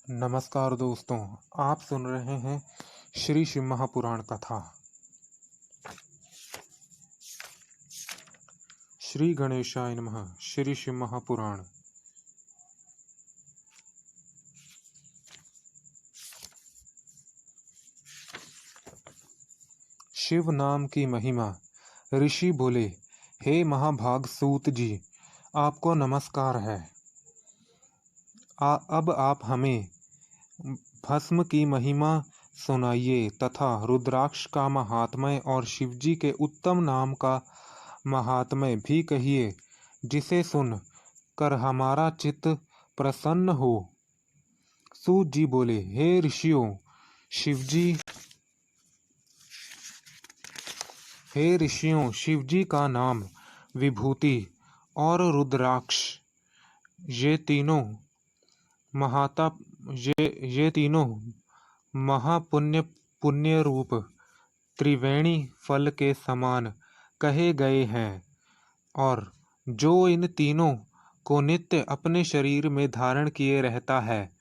नमस्कार दोस्तों, आप सुन रहे हैं श्री शिव महापुराण कथा। श्री गणेशाय नमः। श्री शिव महापुराण। शिव नाम की महिमा। ऋषि बोले, हे महाभाग सूत जी, आपको नमस्कार है। अब आप हमें भस्म की महिमा सुनाइए तथा रुद्राक्ष का महात्म्य और शिवजी के उत्तम नाम का महात्म्य भी कहिए, जिसे सुन कर हमारा चित्त प्रसन्न हो। सूत जी बोले, हे ऋषियों, शिवजी का नाम विभूति और रुद्राक्ष ये तीनों पुण्य रूप त्रिवेणी फल के समान कहे गए हैं, और जो इन तीनों को नित्य अपने शरीर में धारण किए रहता है,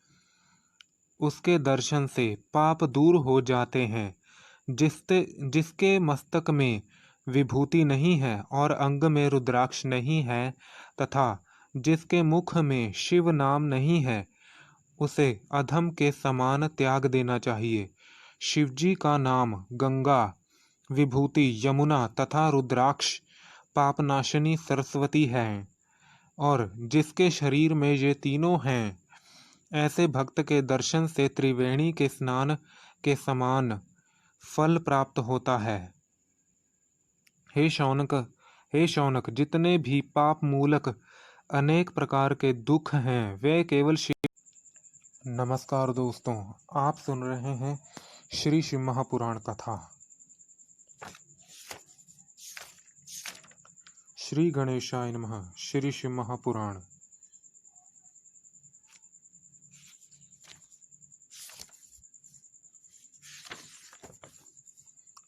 उसके दर्शन से पाप दूर हो जाते हैं। जिसके मस्तक में विभूति नहीं है और अंग में रुद्राक्ष नहीं है तथा जिसके मुख में शिव नाम नहीं है, उसे अधम के समान त्याग देना चाहिए। शिवजी का नाम गंगा, विभूति यमुना तथा रुद्राक्ष पापनाशिनी सरस्वती है, और जिसके शरीर में ये तीनों हैं, ऐसे भक्त के दर्शन से त्रिवेणी के स्नान के समान फल प्राप्त होता है। हे शौनक, जितने भी पाप मूलक अनेक प्रकार के दुख हैं, वे केवल नमस्कार दोस्तों, आप सुन रहे हैं श्री शिव महापुराण कथा। श्री गणेशाय नमः। श्री शिव महापुराण।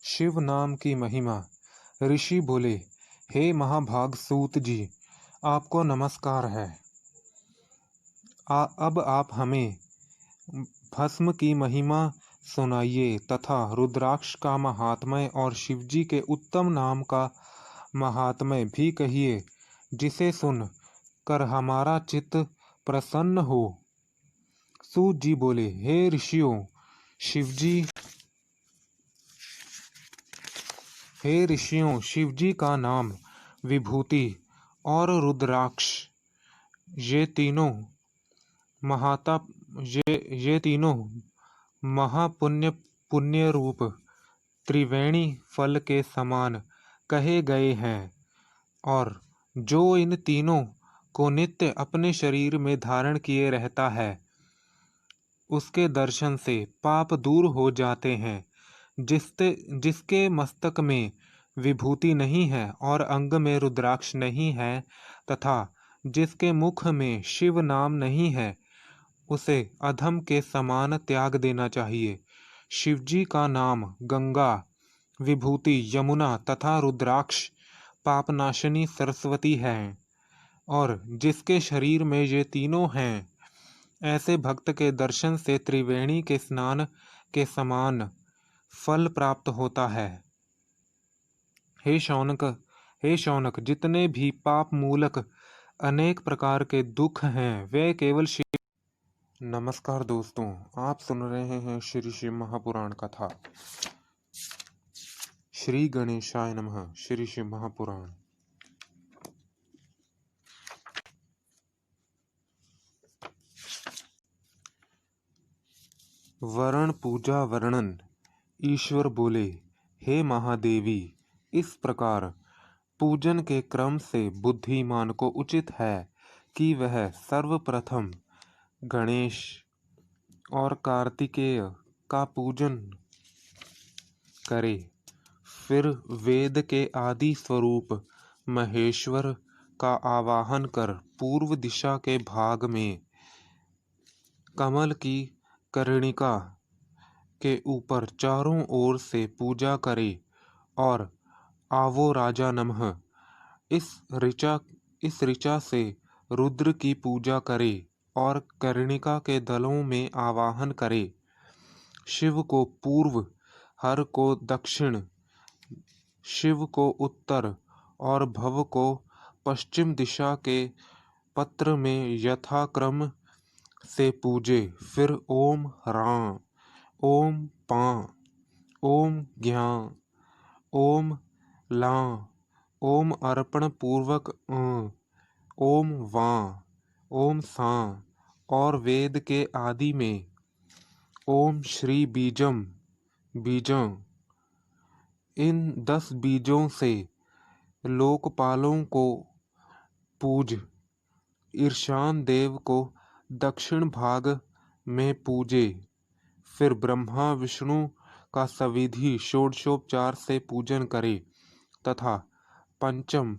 शिव नाम की महिमा। ऋषि बोले, हे महाभाग सूत जी, आपको नमस्कार है। अब आप हमें भस्म की महिमा सुनाइए तथा रुद्राक्ष का महात्म्य और शिवजी के उत्तम नाम का महात्म्य भी कहिए, जिसे सुन कर हमारा चित्त प्रसन्न हो। सूत जी बोले, हे ऋषियों, शिवजी का नाम विभूति और रुद्राक्ष ये तीनों पुण्य रूप त्रिवेणी फल के समान कहे गए हैं, और जो इन तीनों को नित्य अपने शरीर में धारण किए रहता है, उसके दर्शन से पाप दूर हो जाते हैं। जिसके मस्तक में विभूति नहीं है और अंग में रुद्राक्ष नहीं है तथा जिसके मुख में शिव नाम नहीं है, उसे अधम के समान त्याग देना चाहिए। शिवजी का नाम गंगा, विभूति यमुना तथा रुद्राक्ष पापनाशिनी सरस्वती है, और जिसके शरीर में ये तीनों हैं, ऐसे भक्त के दर्शन से त्रिवेणी के स्नान के समान फल प्राप्त होता है। हे शौनक, जितने भी पाप मूलक अनेक प्रकार के दुख हैं, वे केवल नमस्कार दोस्तों, आप सुन रहे हैं श्री शिव महापुराण कथा। श्री गणेशाय नमः। श्री शिव महापुराण। वरण पूजा वर्णन। ईश्वर बोले, हे महादेवी, इस प्रकार पूजन के क्रम से बुद्धिमान को उचित है कि वह सर्वप्रथम गणेश और कार्तिकेय का पूजन करे, फिर वेद के आदि स्वरूप महेश्वर का आवाहन कर पूर्व दिशा के भाग में कमल की कर्णिका के ऊपर चारों ओर से पूजा करे, और आवो राजा नमः इस ऋचा से रुद्र की पूजा करे, और कर्णिका के दलों में आवाहन करे। शिव को पूर्व, हर को दक्षिण, शिव को उत्तर और भव को पश्चिम दिशा के पत्र में यथाक्रम से पूजे। फिर ओम ह्रां, ओम पां, ओम ज्ञां, ओम लां, ओम अर्पण पूर्वक ओम वां, ओम सां और वेद के आदि में ओम श्री बीजम बीजं। इन 10 बीजों से लोकपालों को पूज। ईशान देव को दक्षिण भाग में पूजे। फिर ब्रह्मा विष्णु का सविधि षोडशोपचार से पूजन करे तथा पंचम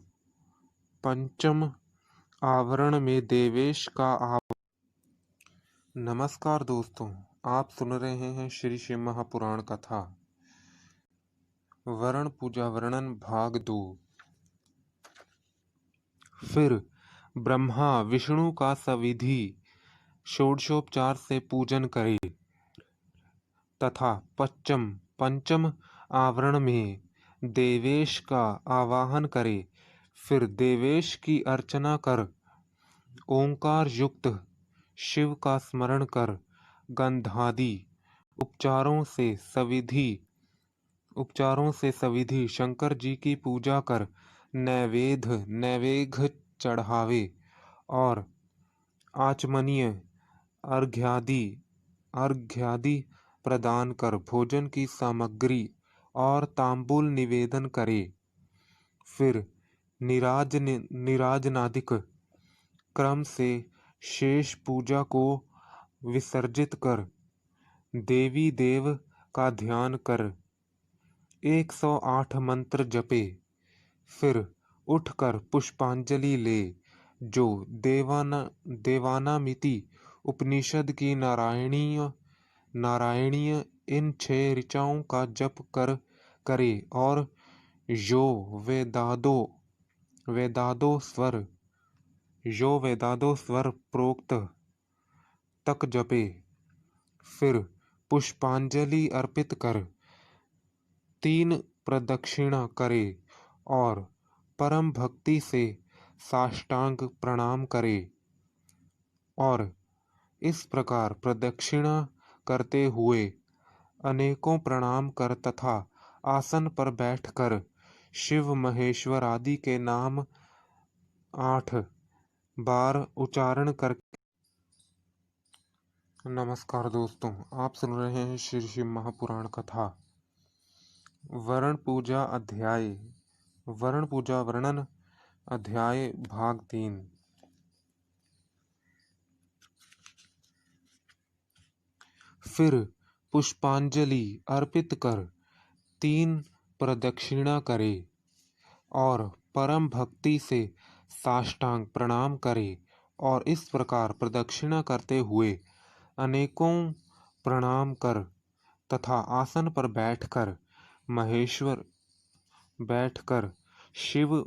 आवरण में देवेश का नमस्कार दोस्तों, आप सुन रहे हैं श्री शिव महापुराण कथा वरण पूजा वर्णन भाग 2। फिर ब्रह्मा विष्णु का सविधि षोडशोपचार से पूजन करे तथा पंचम आवरण में देवेश का आवाहन करे। फिर देवेश की अर्चना कर ओंकार युक्त शिव का स्मरण कर गंधादि उपचारों से सविधि शंकर जी की पूजा कर नैवेद्य चढ़ावे और आचमनीय अर्घ्यादि प्रदान कर भोजन की सामग्री और तांबूल निवेदन करे। फिर निराजनादिक क्रम से शेष पूजा को विसर्जित कर देवी देव का ध्यान कर 108 मंत्र जपे। फिर उठकर पुष्पांजलि ले, जो देवानामिति उपनिषद की नारायणीय इन 6 ऋचाओं का जप करे और यो वेदादो स्वर प्रोक्त तक जपे। फिर पुष्पांजलि अर्पित कर 3 प्रदक्षिणा करे और परम भक्ति से साष्टांग प्रणाम करे और इस प्रकार प्रदक्षिणा करते हुए अनेकों प्रणाम कर तथा आसन पर बैठकर शिव महेश्वर आदि के नाम 8 बार उच्चारण कर। नमस्कार दोस्तों, आप सुन रहे हैं श्री शिव महापुराण कथा वरण पूजा वर्णन अध्याय भाग 3। फिर पुष्पांजलि अर्पित कर 3 प्रदक्षिणा करे और परम भक्ति से साष्टांग प्रणाम करे और इस प्रकार प्रदक्षिणा करते हुए अनेकों प्रणाम कर तथा आसन पर बैठकर शिव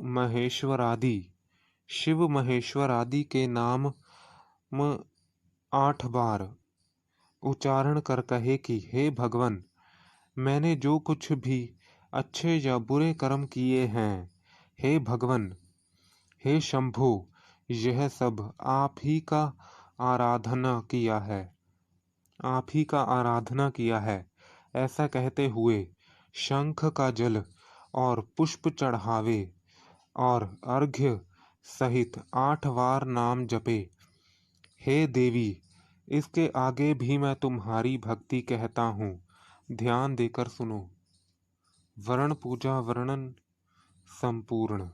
महेश्वर आदि के नाम 8 बार उच्चारण कर कहे कि हे भगवान, मैंने जो कुछ भी अच्छे या बुरे कर्म किए हैं, हे भगवान, हे शंभु, यह सब आप ही का आराधना किया है। ऐसा कहते हुए शंख का जल और पुष्प चढ़ावे और अर्घ्य सहित 8 बार नाम जपे। हे देवी, इसके आगे भी मैं तुम्हारी भक्ति कहता हूँ, ध्यान देकर सुनो। वरण पूजा वर्णन संपूर्ण।